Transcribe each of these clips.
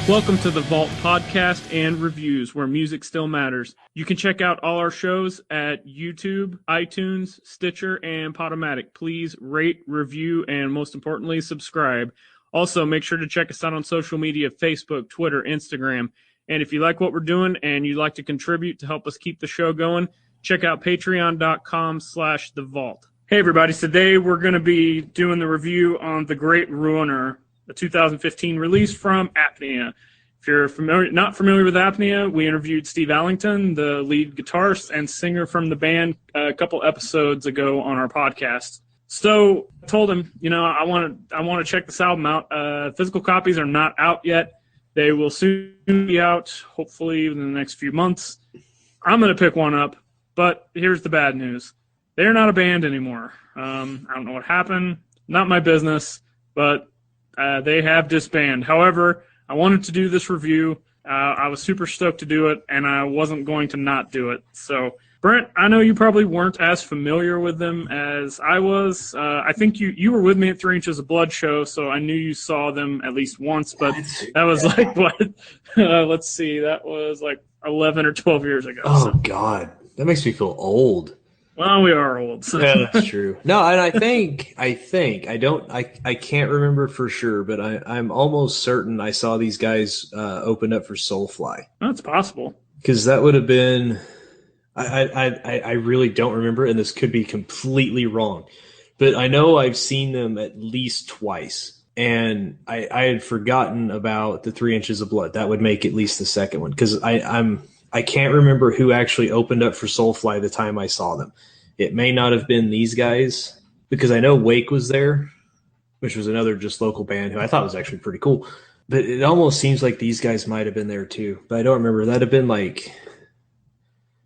Welcome to the Vault Podcast and Reviews, where music still matters. You can check out all our shows at YouTube, iTunes, Stitcher, and Podomatic. Please rate, review, and most importantly, subscribe. Also, make sure to check us out on social media, Facebook, Twitter, Instagram. And if you like what we're doing and you'd like to contribute to help us keep the show going, check out patreon.com/The Vault. Hey, everybody. Today we're going to be doing the review on The Great Ruiner, the 2015 release from Apnea. If you're not familiar with Apnea, we interviewed Steve Allington, the lead guitarist and singer from the band, a couple episodes ago on our podcast. So I told him, I want to check this album out. Physical copies are not out yet. They will soon be out, hopefully within the next few months. I'm going to pick one up, but here's the bad news. They're not a band anymore. I don't know what happened. Not my business, but they have disbanded. However, I wanted to do this review. I was super stoked to do it, and I wasn't going to not do it. So, Brent, I know you probably weren't as familiar with them as I was. I think you were with me at 3 Inches of Blood show, so I knew you saw them at least once, but that was like, what? Let's see, that was like 11 or 12 years ago. Oh, so. God. That makes me feel old. Well, we are old. So. Yeah, that's true. No, and I can't remember for sure, but I'm almost certain I saw these guys open up for Soulfly. That's possible. Because that would have been, I really don't remember, and this could be completely wrong, but I know I've seen them at least twice, and I had forgotten about the 3 Inches of Blood. That would make at least the second one, because I can't remember who actually opened up for Soulfly the time I saw them. It may not have been these guys, because I know Wake was there, which was another just local band who I thought was actually pretty cool. But it almost seems like these guys might have been there too. But I don't remember. That'd have been like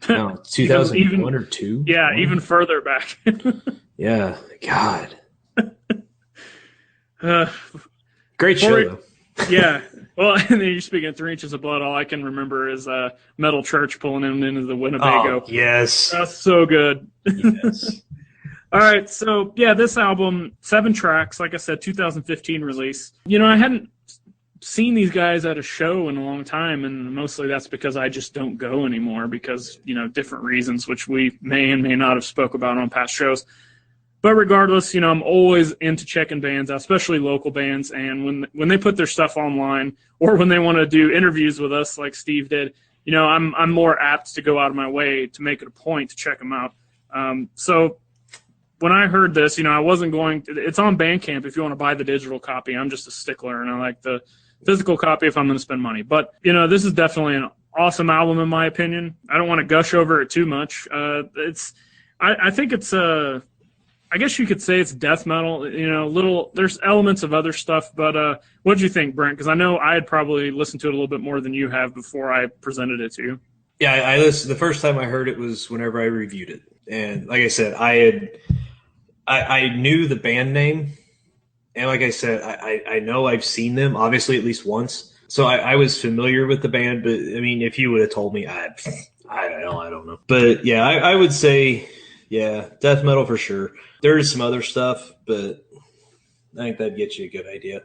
2001 or 2? Yeah, even further back. Yeah, God. Great show, though. Yeah. Well, and then you're speaking of 3 Inches of Blood, all I can remember is Metal Church pulling him into the Winnebago. Oh, yes. That's so good. Yes. All right, so, yeah, this album, 7 tracks, like I said, 2015 release. I hadn't seen these guys at a show in a long time, and mostly that's because I just don't go anymore because, different reasons, which we may and may not have spoke about on past shows. But regardless, I'm always into checking bands out, especially local bands. And when they put their stuff online or when they want to do interviews with us like Steve did, I'm more apt to go out of my way to make it a point to check them out. So when I heard this, I wasn't going to – it's on Bandcamp if you want to buy the digital copy. I'm just a stickler, and I like the physical copy if I'm going to spend money. But, this is definitely an awesome album in my opinion. I don't want to gush over it too much. I think it's I guess you could say it's death metal, there's elements of other stuff, but what did you think, Brent? Because I know I had probably listened to it a little bit more than you have before I presented it to you. Yeah, I listened. The first time I heard it was whenever I reviewed it. And like I said, I knew the band name. And like I said, I know I've seen them, obviously at least once. So I was familiar with the band, but I mean, if you would have told me, I don't know. But yeah, I would say, yeah, death metal for sure. There's some other stuff, but I think that'd get you a good idea.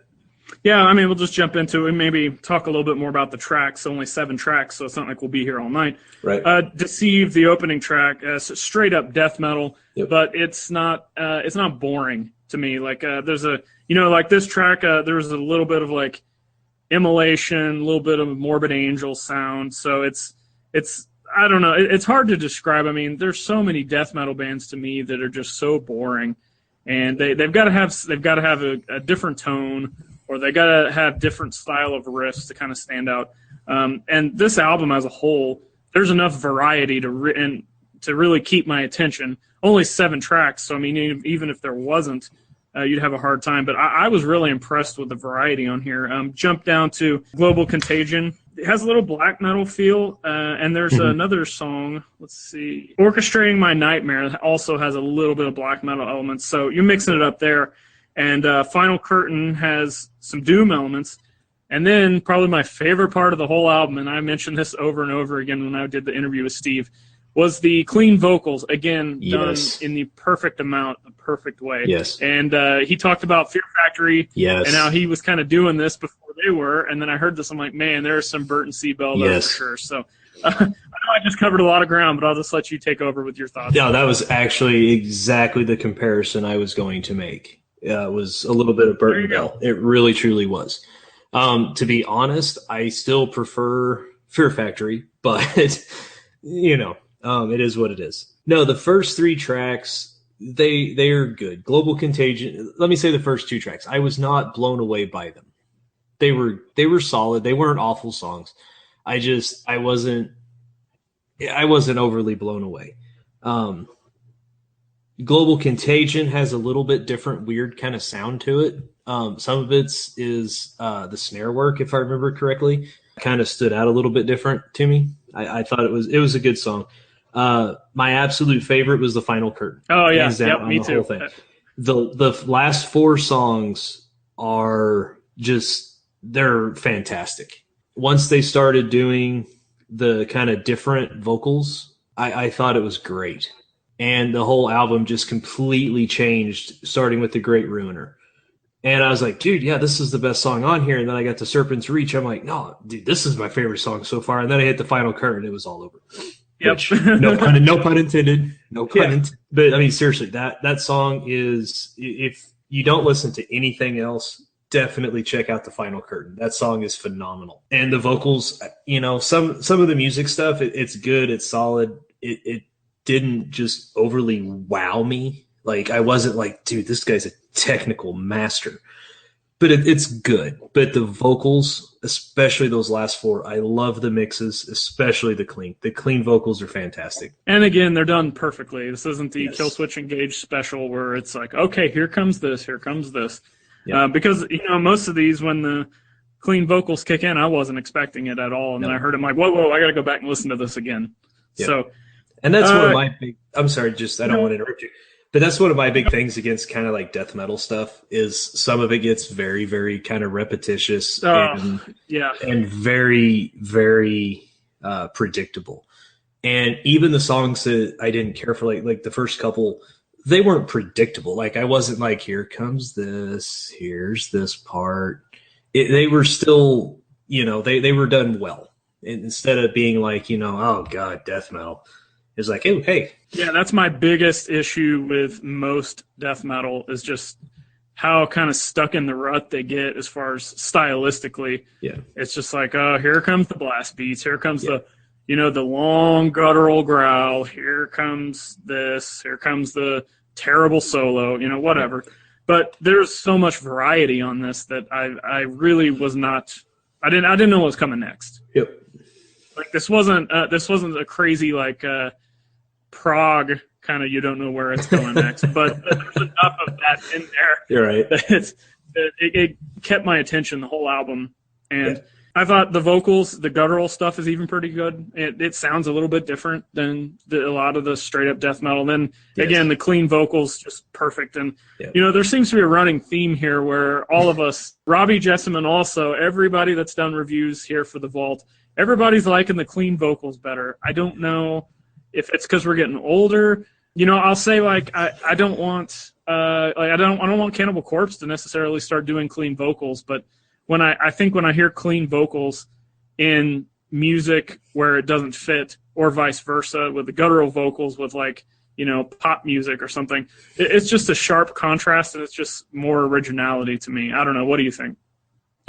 Yeah, I mean, we'll just jump into it and maybe talk a little bit more about the tracks. Only 7 tracks, so it's not like we'll be here all night. Right. Deceive, the opening track, straight up death metal, yep. But it's not boring to me. Like there's a like this track, there's a little bit of like immolation, a little bit of Morbid Angel sound. So it's I don't know. It's hard to describe. I mean, there's so many death metal bands to me that are just so boring, and they've got to have a different tone, or they got to have different style of riffs to kind of stand out. And this album as a whole, there's enough variety to really keep my attention. Only 7 tracks, so I mean, even if there wasn't, you'd have a hard time. But I was really impressed with the variety on here. Jump down to Global Contagion. It has a little black metal feel, and there's another song, let's see, Orchestrating My Nightmare, that also has a little bit of black metal elements, so you're mixing it up there. And Final Curtain has some doom elements, and then probably my favorite part of the whole album, and I mentioned this over and over again when I did the interview with Steve, was the clean vocals, again, done Yes. in the perfect amount, the perfect way. Yes. And he talked about Fear Factory Yes. and how he was kind of doing this before they were. And then I heard this, I'm like, man, there's some Burton C. Bell there for sure. So I know I just covered a lot of ground, but I'll just let you take over with your thoughts. No, that was actually exactly the comparison I was going to make. It was a little bit of Burton Bell. It really, truly was. To be honest, I still prefer Fear Factory, but you know, it is what it is. No, the first 3 tracks, they are good. Global Contagion. Let me say the first 2 tracks. I was not blown away by them. They were solid. They weren't awful songs. I wasn't overly blown away. Global Contagion has a little bit different, weird kind of sound to it. Some of it is the snare work, if I remember correctly, kind of stood out a little bit different to me. I thought it was a good song. My absolute favorite was The Final Curtain. Oh yeah, yep, me too. The last 4 songs are they're fantastic. Once they started doing the kind of different vocals, I thought it was great. And the whole album just completely changed, starting with The Great Ruiner. And I was like, dude, yeah, this is the best song on here. And then I got to Serpent's Reach. I'm like, no, dude, this is my favorite song so far. And then I hit The Final Curtain. It was all over. Yep. Which, no pun intended. No pun intended. But I mean, seriously, that song is, if you don't listen to anything else, definitely check out The Final Curtain. That song is phenomenal. And the vocals, you know, some of the music stuff, it's good. It's solid. It didn't just overly wow me. Like, I wasn't like, dude, this guy's a technical master. But it's good. But the vocals, especially those last 4, I love the mixes, especially the clean. The clean vocals are fantastic. And again, they're done perfectly. This isn't the Kill Switch Engage special where it's like, okay, here comes this, here comes this. Yep. Because, you know, most of these, when the clean vocals kick in, I wasn't expecting it at all. And then I heard it, I'm like, whoa, I got to go back and listen to this again. Yep. So, and that's one of my big, I'm sorry, I don't want to interrupt you. But that's one of my big things against kind of like death metal stuff is some of it gets very, very kind of repetitious and very, very predictable. And even the songs that I didn't care for, like the first couple, they weren't predictable. Like, I wasn't like, here comes this, here's this part. They were still, you know, they were done well. And instead of being like, you know, oh God, death metal. It's like, oh, hey. Yeah, that's my biggest issue with most death metal is just how kind of stuck in the rut they get as far as stylistically. Yeah. It's just like, oh, here comes the blast beats. Here comes the, you know, the long guttural growl. Here comes this. Here comes the terrible solo, you know, whatever. Yeah. But there's so much variety on this that I really was not – I didn't know what was coming next. Yep. Like, this wasn't a crazy, like prog kind of, you don't know where it's going next, but there's enough of that in there. You're right. That it kept my attention the whole album, and I thought the vocals, the guttural stuff is even pretty good. It sounds a little bit different than a lot of the straight up death metal. Then again, the clean vocals just perfect, and you know, there seems to be a running theme here where all of us, Robbie Jessamine also, everybody that's done reviews here for the Vault, everybody's liking the clean vocals better. I don't know if it's because we're getting older. You know, I'll say, like, I don't want I don't want Cannibal Corpse to necessarily start doing clean vocals, but when I think when I hear clean vocals in music where it doesn't fit, or vice versa with the guttural vocals with, like, you know, pop music or something, it's just a sharp contrast, and it's just more originality to me. I don't know. What do you think?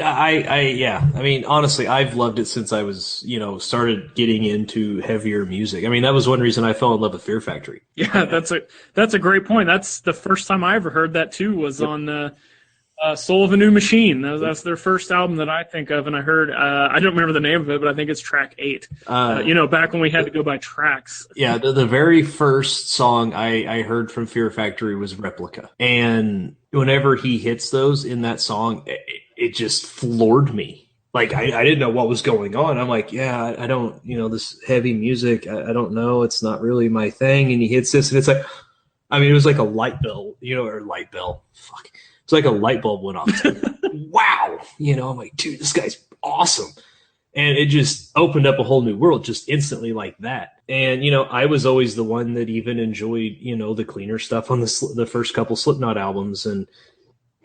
I mean, honestly, I've loved it since I was, you know, started getting into heavier music. I mean, that was one reason I fell in love with Fear Factory. Yeah, that's a great point. That's the first time I ever heard that too, was on Soul of a New Machine. That's their first album that I think of, and I heard, I don't remember the name of it, but I think it's track 8. You know, back when we had to go by tracks. Yeah, the very first song I heard from Fear Factory was Replica. And whenever he hits those in that song, it just floored me. Like, I didn't know what was going on. I'm like, yeah, I don't, you know, this heavy music, I don't know. It's not really my thing. And he hits this, and it's like, I mean, it was like a light bulb, you know, or light bulb. Fuck. It's like a light bulb went off. Wow. You know, I'm like, dude, this guy's awesome. And it just opened up a whole new world just instantly like that. And, I was always the one that even enjoyed, the cleaner stuff on the first couple Slipknot albums. And,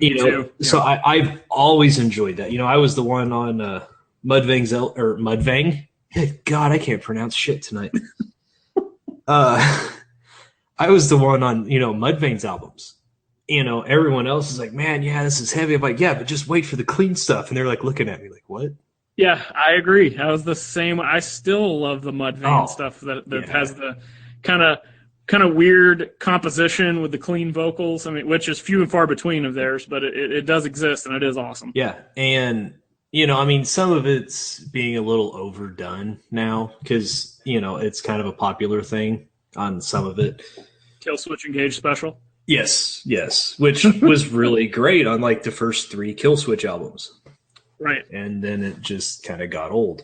Me too. so Yeah. I've always enjoyed that. I was the one on Mudvang. Good God, I can't pronounce shit tonight. I was the one on, Mudvayne's albums. Everyone else is like, man, yeah, this is heavy. I'm like, yeah, but just wait for the clean stuff. And they're like looking at me like, what? Yeah, I agree. I was the same. I still love the Mudvayne stuff that yeah. has the kind of weird composition with the clean vocals. I mean, which is few and far between of theirs, but it does exist and it is awesome. Yeah, and some of it's being a little overdone now because it's kind of a popular thing on some of it. Kill Switch Engage special. Yes, which was really great on like the first 3 Kill Switch albums. Right. And then it just kind of got old,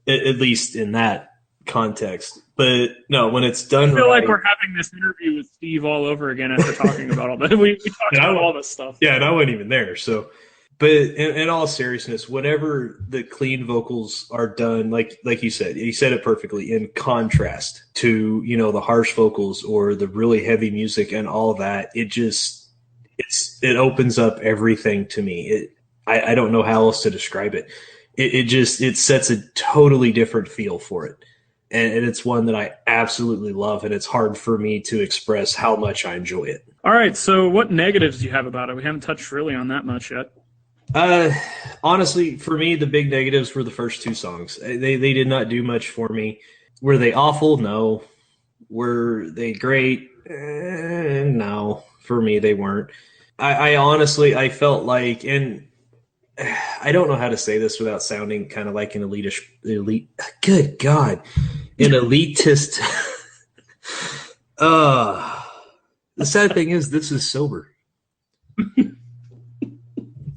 at least in that context. But no, when it's done, I feel like we're having this interview with Steve all over again after talking about all that. We talked about all this stuff. Yeah, and I wasn't even there. So, but in all seriousness, whenever the clean vocals are done, like you said it perfectly, in contrast to the harsh vocals or the really heavy music and all that, it opens up everything to me. I don't know how else to describe it. It sets a totally different feel for it. And it's one that I absolutely love, and it's hard for me to express how much I enjoy it. All right, so what negatives do you have about it? We haven't touched really on that much yet. Honestly, for me, the big negatives were the first 2 songs. They did not do much for me. Were they awful? No. Were they great? No. For me, they weren't. I honestly, I felt like, and I don't know how to say this without sounding kind of like an elite. Good God, an elitist. The sad thing is, this is sober.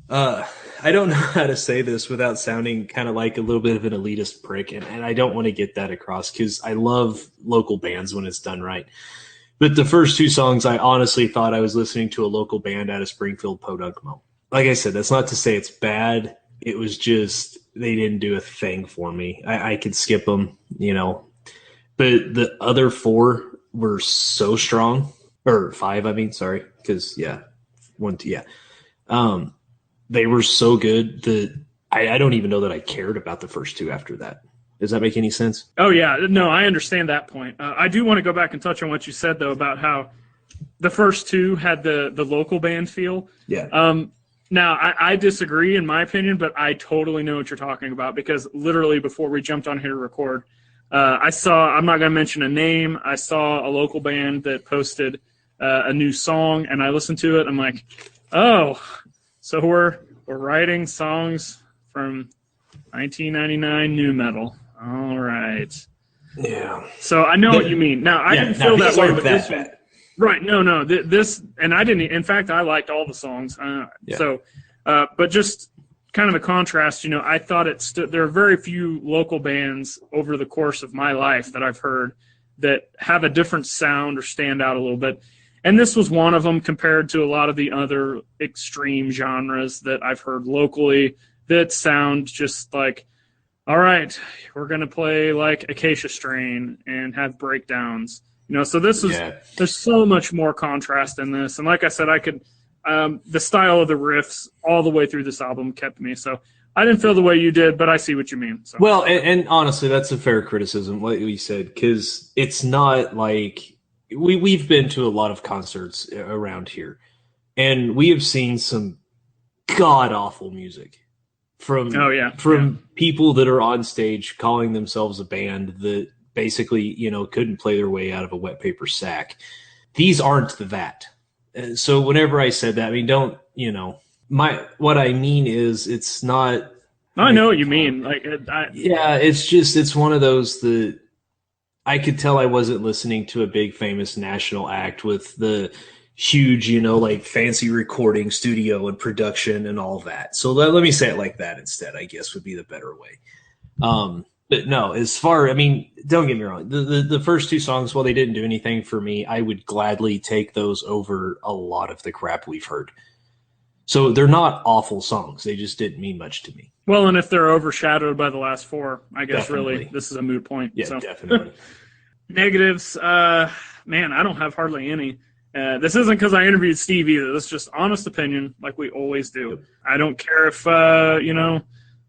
I don't know how to say this without sounding kind of like a little bit of an elitist prick, and I don't want to get that across because I love local bands when it's done right. But the first 2 songs, I honestly thought I was listening to a local band out of Springfield, Podunk. Like I said, that's not to say it's bad. It was just they didn't do a thing for me. I could skip them, But the other 4 were so strong. Or 5, I mean, sorry. Because, 1, 2, they were so good that I don't even know that I cared about the first 2 after that. Does that make any sense? Oh, yeah. No, I understand that point. I do want to go back and touch on what you said, though, about how the first 2 had the local band feel. Yeah. Now, I disagree in my opinion, but I totally know what you're talking about because literally before we jumped on here to record, I'm not going to mention a name, I saw a local band that posted a new song, and I listened to it. I'm like, oh, so we're writing songs from 1999 new metal. All right. Yeah. So I know what you mean. Now, I didn't feel that way, but this one. Right. No. This, and I didn't. In fact, I liked all the songs. So, but just kind of a contrast. I thought there are very few local bands over the course of my life that I've heard that have a different sound or stand out a little bit. And this was one of them compared to a lot of the other extreme genres that I've heard locally that sound just like, all right, we're going to play like Acacia Strain and have breakdowns. So this is there's so much more contrast in this, and like I said, I could the style of the riffs all the way through this album kept me. So I didn't feel the way you did, but I see what you mean. So. Well, and honestly, that's a fair criticism, like we said, because it's not like we've been to a lot of concerts around here, and we have seen some god awful music from people that are on stage calling themselves a band that basically, couldn't play their way out of a wet paper sack. These aren't that. So whenever I said that, I mean, what I mean is it's not. I know what you mean. It's one of those that I could tell I wasn't listening to a big famous national act with the huge, fancy recording studio and production and all that. So let me say it like that instead, I guess would be the better way. But no, don't get me wrong. The first 2 songs, while they didn't do anything for me, I would gladly take those over a lot of the crap we've heard. So they're not awful songs. They just didn't mean much to me. Well, and if they're overshadowed by the last four, I guess Definitely. really this is a moot point. Yeah, So. definitely. Negatives, man, I don't have hardly any. This isn't because I interviewed Steve either. This is just honest opinion, like we always do. Yep. I don't care if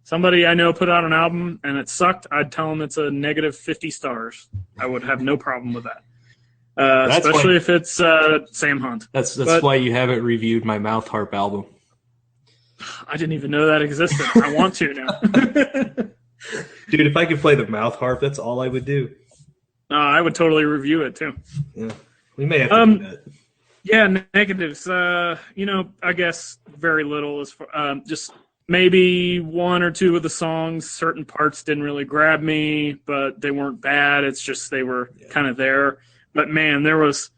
somebody I know put out an album and it sucked. I'd tell them it's a negative 50 stars. I would have no problem with that. Especially if it's Sam Hunt. That's why you haven't reviewed my Mouth Harp album. I didn't even know that existed. I want to now. Dude, if I could play the Mouth Harp, that's all I would do. I would totally review it too. Yeah, we may have to do that. Yeah, negatives. I guess very little. As far, just maybe one or two of the songs, certain parts didn't really grab me, but they weren't bad. It's just they were kind of there. But man, there was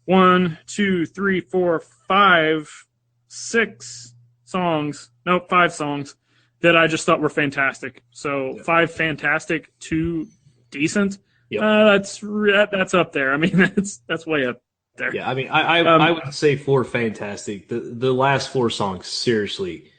1, 2, 3, 4, 5, 6 songs. Nope, 5 songs that I just thought were fantastic. So 5 fantastic, 2 decent. Yep. That's up there. I mean, that's way up there. Yeah, I mean, I would say 4 fantastic. The last 4 songs seriously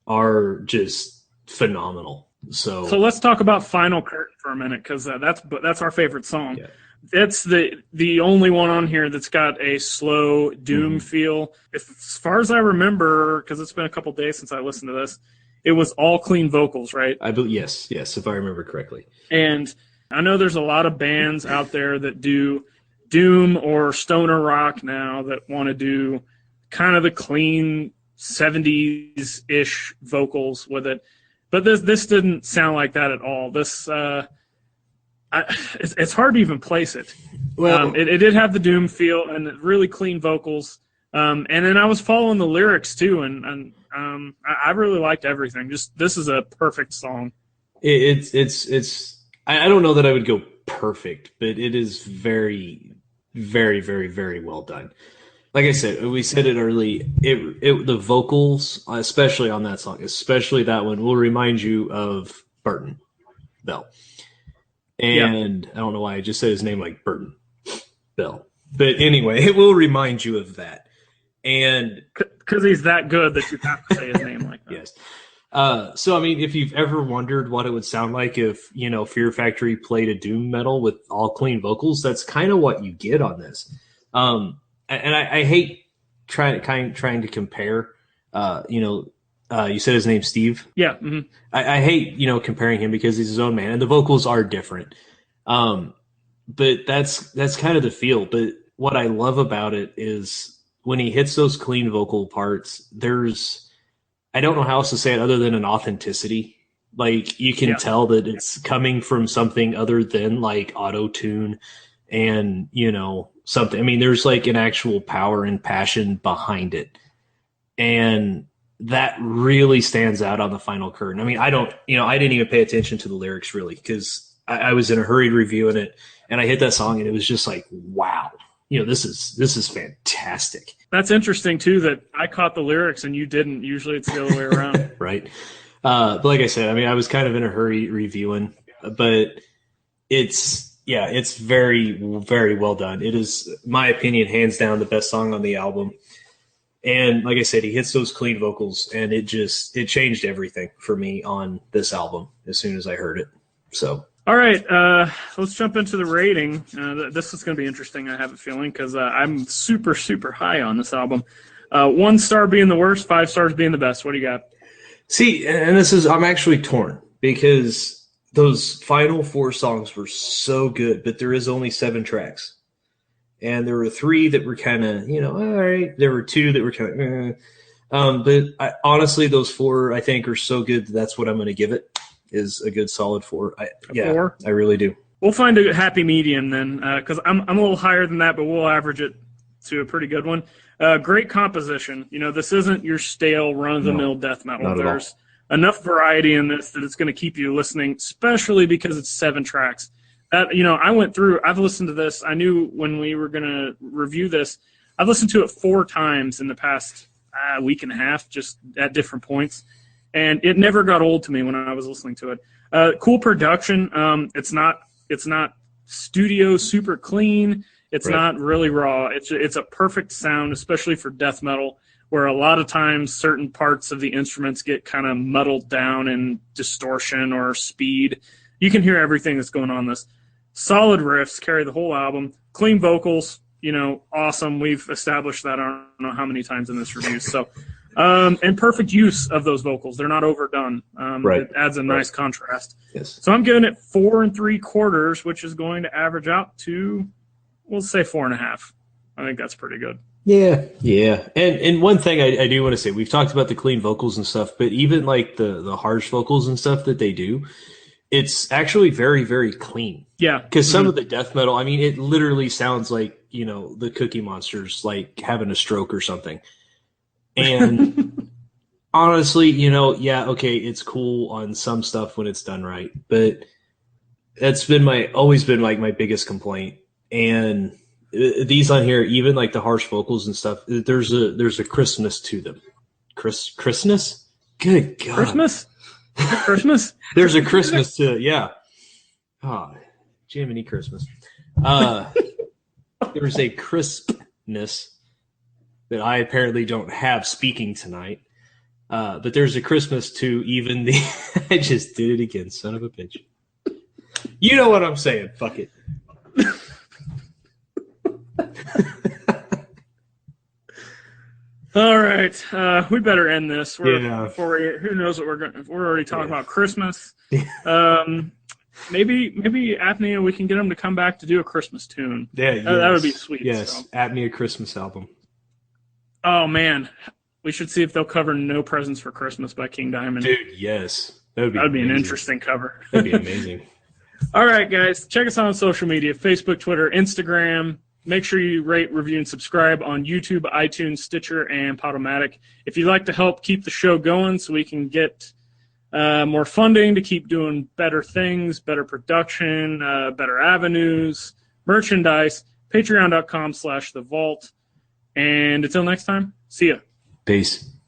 are just phenomenal. So let's talk about Final Curtain for a minute because that's our favorite song. Yeah. That's the only one on here that's got a slow doom feel. As far as I remember, because it's been a couple days since I listened to this, it was all clean vocals, right? I believe yes, if I remember correctly. And I know there's a lot of bands out there that do doom or stoner rock now that want to do kind of the clean 70s-ish vocals with it. But this didn't sound like that at all. This it's hard to even place it. Well, it did have the doom feel and really clean vocals. And then I was following the lyrics too, and I really liked everything. Just this is a perfect song. It's I don't know that I would go perfect, but it is very, very, very, very well done. Like I said, we said it early. The vocals, especially on that song, especially that one, will remind you of Burton Bell. And I don't know why I just said his name like Burton Bell, but anyway, it will remind you of that. And because he's that good that you have to say his name like that. Yes. So, I mean, if you've ever wondered what it would sound like if, Fear Factory played a doom metal with all clean vocals, that's kind of what you get on this. And I hate trying to compare, you said his name's Steve? Yeah. Mm-hmm. I hate, comparing him because he's his own man and the vocals are different. But that's kind of the feel. But what I love about it is when he hits those clean vocal parts, I don't know how else to say it other than an authenticity. Like you can tell that it's coming from something other than like auto-tune and, something. I mean, there's like an actual power and passion behind it. And that really stands out on the Final Curtain. I mean, I didn't even pay attention to the lyrics really because I was in a hurried reviewing it and I hit that song and it was just like, wow. This is fantastic. That's interesting too that I caught the lyrics and you didn't. Usually it's the other way around. Right. But like I said, I mean, I was kind of in a hurry reviewing, but it's very, very well done. It is, my opinion, hands down the best song on the album. And like I said, he hits those clean vocals and it changed everything for me on this album as soon as I heard it. So. All right, let's jump into the rating. This is going to be interesting, I have a feeling, because I'm super, super high on this album. 1 star being the worst, 5 stars being the best. What do you got? See, and I'm actually torn because those final 4 songs were so good, but there is only 7 tracks. And there were 3 that were kind of, all right. There were 2 that were kind of, but honestly, those 4, I think, are so good that's what I'm going to give it. Is a good solid 4. 4? I really do. We'll find a happy medium then, because I'm a little higher than that, but we'll average it to a pretty good one. Great composition. This isn't your stale run-of-the-mill death metal. There's enough variety in this that it's going to keep you listening, especially because it's 7 tracks. I've listened to this. I knew when we were going to review this, I've listened to it 4 times in the past week and a half, just at different points. And it never got old to me when I was listening to it. Cool production. It's not studio super clean. It's not really raw. It's a perfect sound, especially for death metal. where a lot of times certain parts of the instruments get kind of muddled down in distortion or speed. You can hear everything that's going on in this. Solid riffs carry the whole album. Clean vocals, awesome. We've established that I don't know how many times in this review. So, and perfect use of those vocals. They're not overdone. Right. It adds a nice contrast. Yes. So I'm giving it 4 3/4, which is going to average out to, we'll say 4.5. I think that's pretty good. Yeah. And one thing I do want to say, we've talked about the clean vocals and stuff, but even like the harsh vocals and stuff that they do, it's actually very, very clean. Yeah. Because some of the death metal, I mean, it literally sounds like, the Cookie Monster's like having a stroke or something. And honestly, okay, it's cool on some stuff when it's done right, but that's been always been like my biggest complaint. And these on here, even like the harsh vocals and stuff, there's a crispness to them. Crispness? Good God. Christmas? There's a Christmas to it, yeah. Oh, Jiminy Christmas. There's a crispness that I apparently don't have speaking tonight. But there's a Christmas to even the... I just did it again, son of a bitch. You know what I'm saying. Fuck it. All right, we better end this. Who knows what we're already talking about Christmas. Maybe Apnea, we can get them to come back to do a Christmas tune. Yeah, that would be sweet. Yes, so. Apnea Christmas album. Oh man, we should see if they'll cover "No Presents for Christmas" by King Diamond. Dude, yes, that'd be an interesting cover. That'd be amazing. All right, guys, check us out on social media: Facebook, Twitter, Instagram. Make sure you rate, review, and subscribe on YouTube, iTunes, Stitcher, and Podomatic. If you'd like to help keep the show going so we can get more funding to keep doing better things, better production, better avenues, merchandise, patreon.com/thevault. And until next time, see ya. Peace.